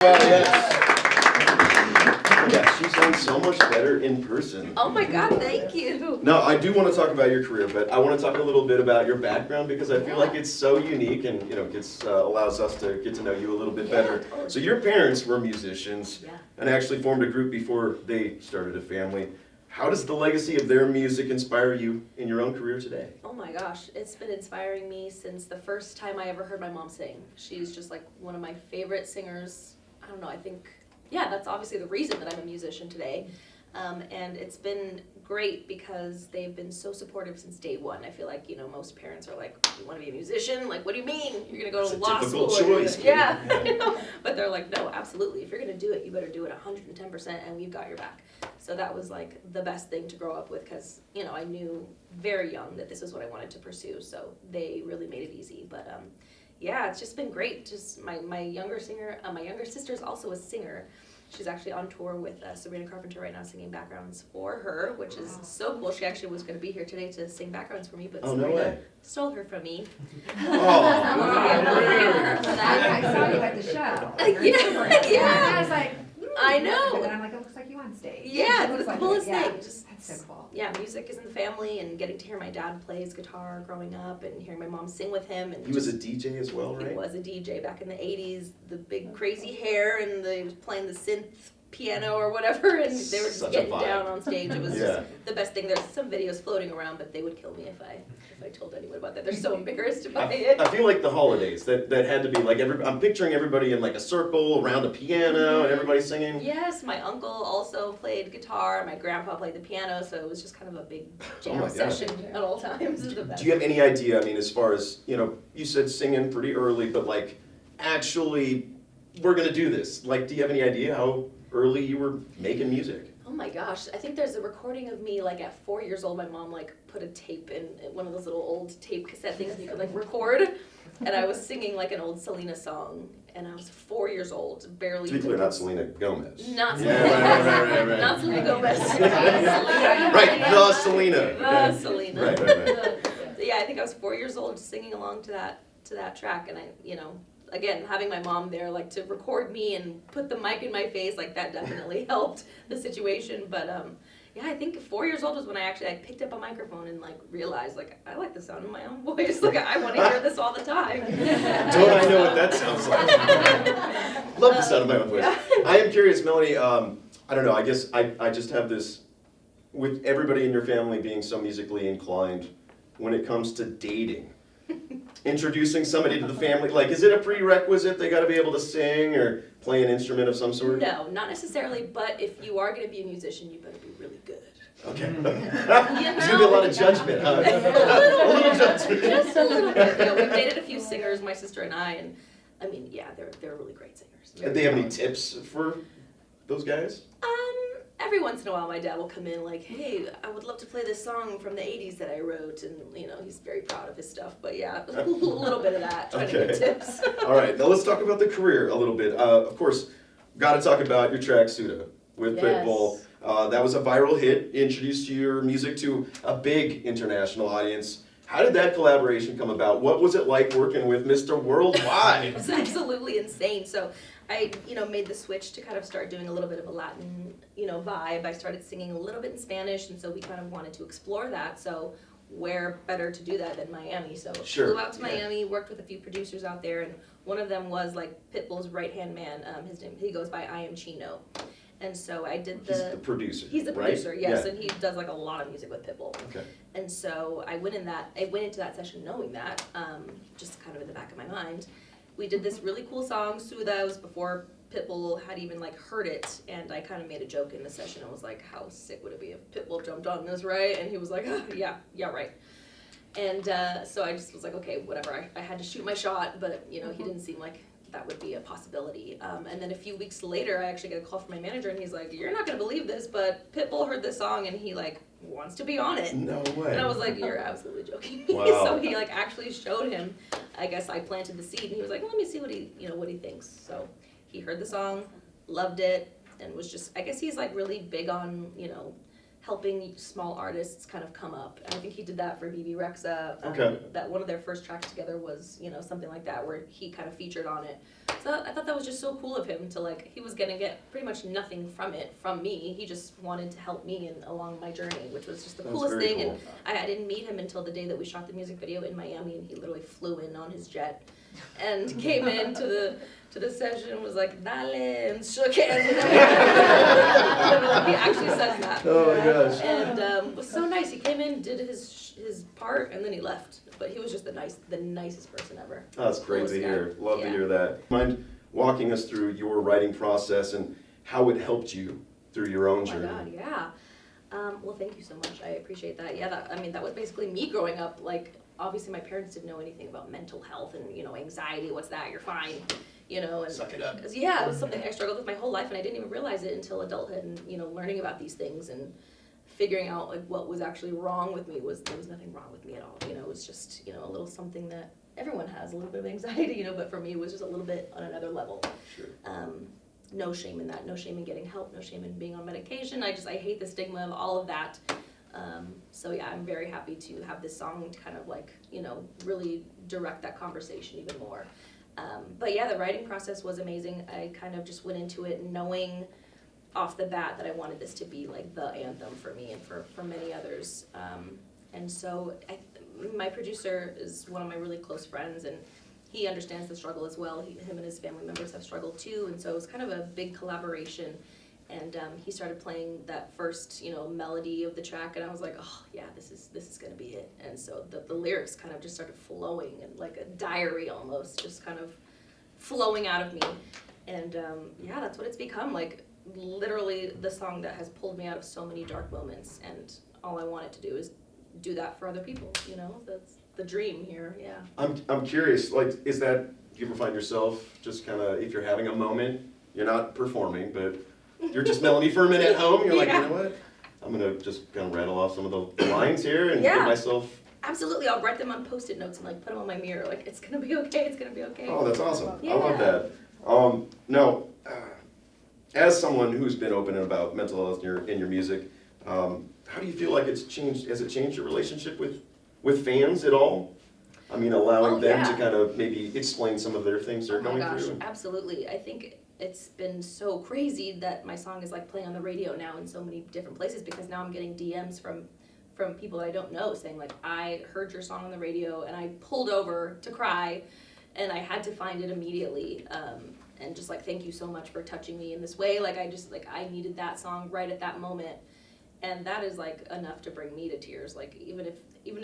Yes. Yeah, she sounds so much better in person. Oh my God, thank you. No, I do want to talk about your career, but I want to talk a little bit about your background because I feel like it's so unique and gets allows us to get to know you a little bit better. Totally. So your parents were musicians Yeah. and actually formed a group before they started a family. How does the legacy of their music inspire you in your own career today? Oh my gosh, it's been inspiring me since the first time I ever heard my mom sing. She's just like one of my favorite singers. I don't know, I think, yeah, that's obviously the reason that I'm a musician today. And it's been great because they've been so supportive since day one. I feel like, most parents are like, you want to be a musician? Like, what do you mean? You're going to go to law school? It's a difficult choice. Yeah, But they're like, no, absolutely. If you're going to do it, you better do it 110% and we've got your back. So that was like the best thing to grow up with because, I knew very young that this was what I wanted to pursue. So they really made it easy. But yeah, it's just been great. Just my younger sister's also a singer. She's actually on tour with Sabrina Carpenter right now, singing backgrounds for her, which is so cool. She actually was going to be here today to sing backgrounds for me, but Sabrina stole her from me. I saw you at the show. Yeah. I was like, I know. And then I'm like, it looks like you on stage. Yeah, It it's looks the like coolest it, yeah. thing. Just That's so cool. Yeah, music is in the family, and getting to hear my dad play his guitar growing up, and hearing my mom sing with him. And He was a DJ as well, right? He was a DJ back in the '80s. The big crazy hair, and he was playing the synth piano or whatever, and they were just getting down on stage. It was just the best thing. There's some videos floating around, but they would kill me if I told anyone about that. They're so embarrassed by it. I feel like the holidays that had to be like I'm picturing everybody in like a circle around a piano and everybody singing. Yes, my uncle also played guitar. My grandpa played the piano, so it was just kind of a big jam session at all times. Do you have any idea? I mean, as far as you said singing pretty early, but like actually, we're gonna do this. Like, do you have any idea how early you were making music? Oh my gosh, I think there's a recording of me like at 4 years old. My mom like put a tape in one of those little old tape cassette things and you could like record, and I was singing like an old Selena song, and I was 4 years old, barely. To be clear, not Selena Gomez. Not Selena. Right. Not Selena Gomez. Right, the Selena. The Selena. Right. Yeah, I think I was 4 years old singing along to that track, and I, again, having my mom there, like, to record me and put the mic in my face, like, that definitely helped the situation. But, yeah, I think 4 years old was when I picked up a microphone and, like, realized, like, I like the sound of my own voice. Like, I want to hear this all the time. Don't I know what that sounds like? Love the sound of my own voice. I am curious, Melanie, I don't know, I guess I just have this, with everybody in your family being so musically inclined, when it comes to dating, introducing somebody to the family, like, is it a prerequisite they got to be able to sing or play an instrument of some sort? No, not necessarily, but if you are going to be a musician, you better be really good. Okay. There's going to be a lot of judgment, huh? A little judgment. Just a little bit. We've dated a few singers, my sister and I, and I mean, yeah, they're really great singers. Did they have any tips for those guys? Every once in a while, my dad will come in like, hey, I would love to play this song from the 80s that I wrote, and he's very proud of his stuff, but yeah, a little bit of that, trying to get tips. All right, now let's talk about the career a little bit. Of course, got to talk about your track Suda with Pitbull. That was a viral hit, introduced your music to a big international audience. How did that collaboration come about? What was it like working with Mr. Worldwide? It was absolutely insane. So I, made the switch to kind of start doing a little bit of a Latin, vibe. I started singing a little bit in Spanish, and so we kind of wanted to explore that. So where better to do that than Miami? So flew out to Miami, worked with a few producers out there, and one of them was like Pitbull's right-hand man. His name, he goes by I Am Chino. And so I did He's the producer. He's the producer, right? yes, and he does like a lot of music with Pitbull. Okay. And so I went into that session knowing that, just kind of in the back of my mind. We did this really cool song, Suda. It was before Pitbull had even like heard it, and I kind of made a joke in the session. I was like, how sick would it be if Pitbull jumped on this, right? And he was like, oh, yeah, right. And so I just was like, okay, whatever. I had to shoot my shot, but he didn't seem like that would be a possibility. And then a few weeks later, I actually get a call from my manager, and he's like, you're not gonna believe this, but Pitbull heard this song, and he like wants to be on it. No way. And I was like, you're absolutely joking me. Wow. So he like actually showed him. I guess I planted the seed, and he was like, well, let me see what he thinks. So he heard the song, loved it, and was just, I guess he's like really big on, helping small artists kind of come up. And I think he did that for BB Rexa. Okay. That one of their first tracks together was, something like that, where he kind of featured on it. So I thought that was just so cool of him to, like, he was gonna get pretty much nothing from me. He just wanted to help me and along my journey, which was just the That's coolest very thing. cool. And I didn't meet him until the day that we shot the music video in Miami, and he literally flew in on his jet and came in to the session and was like, "Dale," and shook hands with me. He actually says that. Oh my gosh. And was so nice. He came in, did his part, and then he left. But he was just the nicest person ever. That's great to Coolest hear. guy. Love to Yeah. hear that. Mind walking us through your writing process and how it helped you through your own Oh my journey? God, yeah. Well, thank you so much. I appreciate that. Yeah, that was basically me growing up. Like, obviously my parents didn't know anything about mental health and, anxiety. What's that? You're fine. And Suck it up. yeah, it was something I struggled with my whole life, and I didn't even realize it until adulthood, and learning about these things and figuring out like what was actually wrong with me. There was nothing wrong with me at all. It was just a little something that everyone has, a little bit of anxiety, but for me it was just a little bit on another level. Sure. No shame in that, no shame in getting help, no shame in being on medication. I hate the stigma of all of that. So yeah, I'm very happy to have this song to kind of like, really direct that conversation even more. But yeah, the writing process was amazing. I kind of just went into it knowing off the bat that I wanted this to be like the anthem for me and for many others. And so my producer is one of my really close friends, and he understands the struggle as well. Him and his family members have struggled too, and so it was kind of a big collaboration. And he started playing that first, melody of the track, and I was like, oh yeah, this is gonna be it. And so the lyrics kind of just started flowing, and like a diary almost, just kind of flowing out of me. And yeah, that's what it's become. Like literally the song that has pulled me out of so many dark moments, and all I wanted to do is do that for other people. That's the dream here. Yeah. I'm curious, like, do you ever find yourself just kind of, if you're having a moment, you're not performing, but you're just Melanie Pfirrman at home, you're like, Yeah. you know what? I'm gonna just kind of rattle off some of the lines here and Yeah. give myself. Absolutely, I'll write them on Post-it notes and like put them on my mirror. Like, it's gonna be okay. It's gonna be okay. Oh, that's awesome. Yeah. I love that. Now, as someone who's been open about mental health in your music, how do you feel like it's changed? Has it changed your relationship with fans at all? I mean, allowing them to yeah. kind of maybe explain some of their things they're Oh my going gosh, through. absolutely. I think it's been so crazy that my song is like playing on the radio now in so many different places, because now I'm getting DMs from people that I don't know saying like, I heard your song on the radio and I pulled over to cry and I had to find it immediately. And just like, thank you so much for touching me in this way. Like I needed that song right at that moment. And that is like enough to bring me to tears. Like even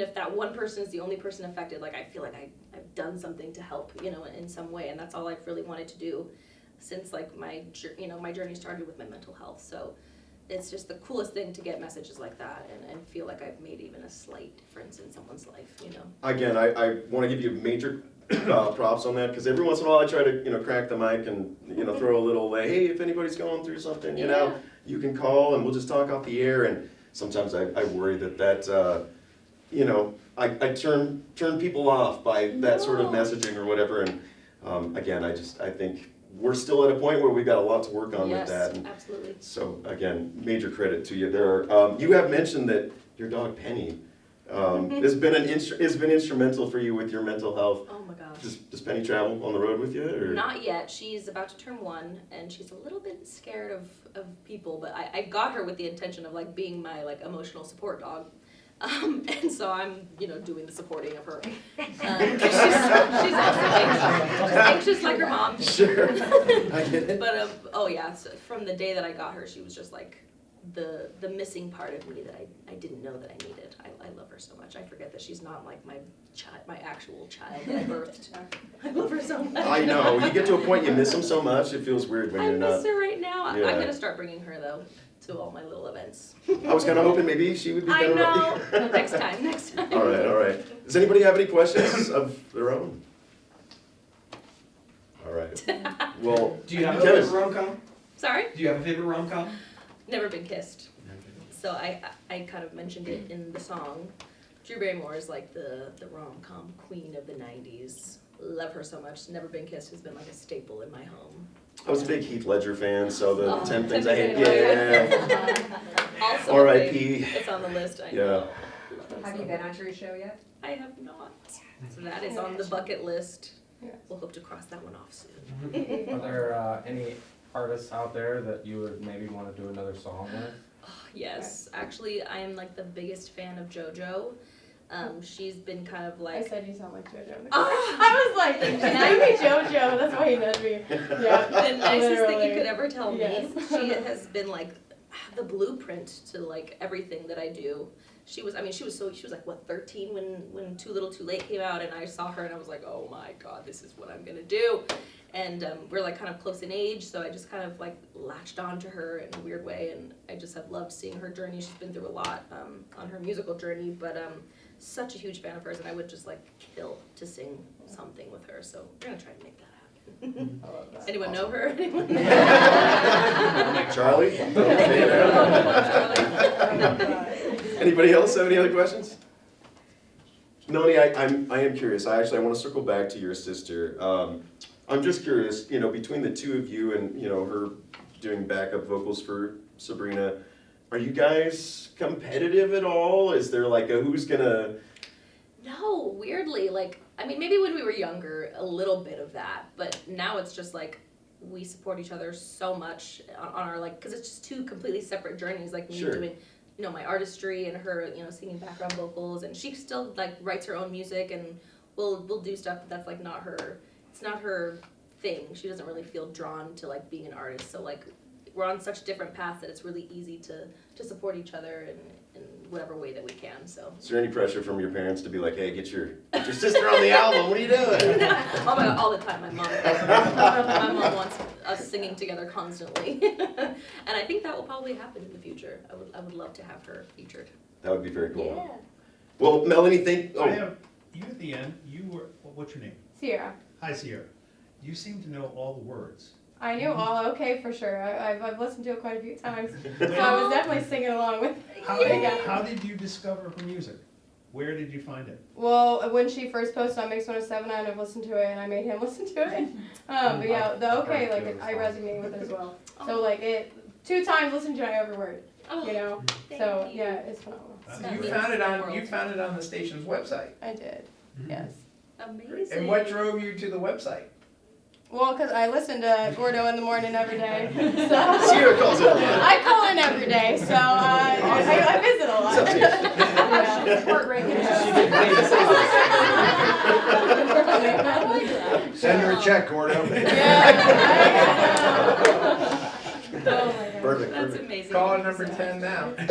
if that one person is the only person affected, like I feel like I've done something to help, in some way. And that's all I've really wanted to do since like my journey started with my mental health. So it's just the coolest thing to get messages like that and feel like I've made even a slight difference in someone's life, Again, I want to give you major props on that, because every once in a while I try to crack the mic and throw a little hey, if anybody's going through something, you can call and we'll just talk off the air. And sometimes I worry that I turn people off by that sort of messaging or whatever. And again, I think we're still at a point where we've got a lot to work on with that. And absolutely. so again, major credit to you there. You have mentioned that your dog Penny has been instrumental for you with your mental health. Oh my gosh. Does Penny travel on the road with you? Or? Not yet. She's about to turn 1, and she's a little bit scared of people, but I got her with the intention of like being my like emotional support dog. And so I'm, doing the supporting of her. 'Cause she's also anxious like her mom. Sure. I get it. But oh yeah, so from the day that I got her, she was just like the missing part of me that I didn't know that I needed. I love her so much. I forget that she's not like my actual child that I birthed. I love her so much. I know. You get to a point you miss them so much. It feels weird when I you're not. miss her right now. Yeah. I'm gonna start bringing her though to all my little events. I was kind of hoping maybe she would be I better. know. No, next time. All right. Does anybody have any questions of their own? All right. Well, Do you have a Kevin. favorite rom-com? Sorry? Do you have a favorite rom-com? Never Been Kissed. So I kind of mentioned it in the song. Drew Barrymore is like the rom-com queen of the 90s. Love her so much. Never Been Kissed has been like a staple in my home. I was a big Heath Ledger fan, so the Oh, 10 Things 10 I Hate. Things I Yeah. Also, R.I.P. it's on the list, I Yeah. know. Love that Have you song. been on Drew's show yet? I have not. So that is on the bucket list. Yeah. We'll hope to cross that one off soon. Are there any artists out there that you would maybe want to do another song with? Yes, actually, I am like the biggest fan of JoJo. She's been kind of I like. said you sound like JoJo. Ah! I was like, she named me JoJo. That's why he knows me. Yeah. The nicest thing you Literally. could ever tell me. Yes. She has been like the blueprint to like everything that I do. She was like what, 13 when Too Little Too Late came out, and I saw her and I was like, oh my god, this is what I'm gonna do. And we're like kind of close in age, so I just kind of like latched on to her in a weird way, and I just have loved seeing her journey. She's been through a lot on her musical journey, but such a huge fan of hers, and I would just like kill to sing something with her. So we're gonna try to make that happen. I love that. Anyone know her? Anyone? Charlie? Anybody else have any other questions? Melanie, I am curious. I want to circle back to your sister. I'm just curious, you know, between the two of you and, you know, her doing backup vocals for Sabrina, are you guys competitive at all? Is there like a who's gonna... No, weirdly, like, I mean, maybe when we were younger, a little bit of that, but now it's just like, we support each other so much on our, like, because it's just two completely separate journeys, like me Sure. doing, you know, my artistry and her, you know, singing background vocals, and she still, like, writes her own music, and we'll do stuff that's, like, not her, it's not her thing. She doesn't really feel drawn to, like, being an artist, so, like, we're on such different paths that it's really easy to support each other in whatever way that we can, so. Is there any pressure from your parents to be like, hey, get your sister on the album, what are you doing? Oh my god, all the time, my mom wants us singing together constantly. And I think that will probably happen in the future. I would love to have her featured. That would be very cool. Yeah. Well, Melanie, I have, you at the end, you were, what's your name? Sierra. Hi, Sierra. You seem to know all the words. I knew all okay for sure. I've listened to it quite a few times. So I was definitely singing along with How did you discover her music? Where did you find it? Well, when she first posted on Mix 107, I'd have listened to it and I made him listen to it. But yeah, the okay, like I resonate with it as well. So like it, 2 times listened to every word, you know? Thank So you. yeah, it's phenomenal. That You found it on the station's website. I did, yes. Amazing. And what drove you to the website? Well, because I listen to Gordo in the morning every day. So Sierra calls it a lot. I call in every day, so I visit a lot. Yeah. Support radio. Send her a check, Gordo. Yeah. Oh my God. Perfect, That's perfect. amazing. Caller Thank you number so 10 now. You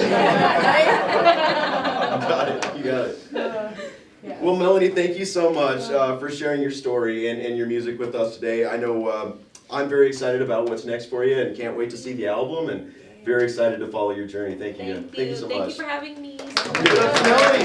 got it, you got it. Yeah. Well, Melanie, thank you so much for sharing your story and your music with us today. I know I'm very excited about what's next for you and can't wait to see the album and very excited to follow your journey. Thank you. Thank you so Thank much. you for having me. Give it up to Melanie.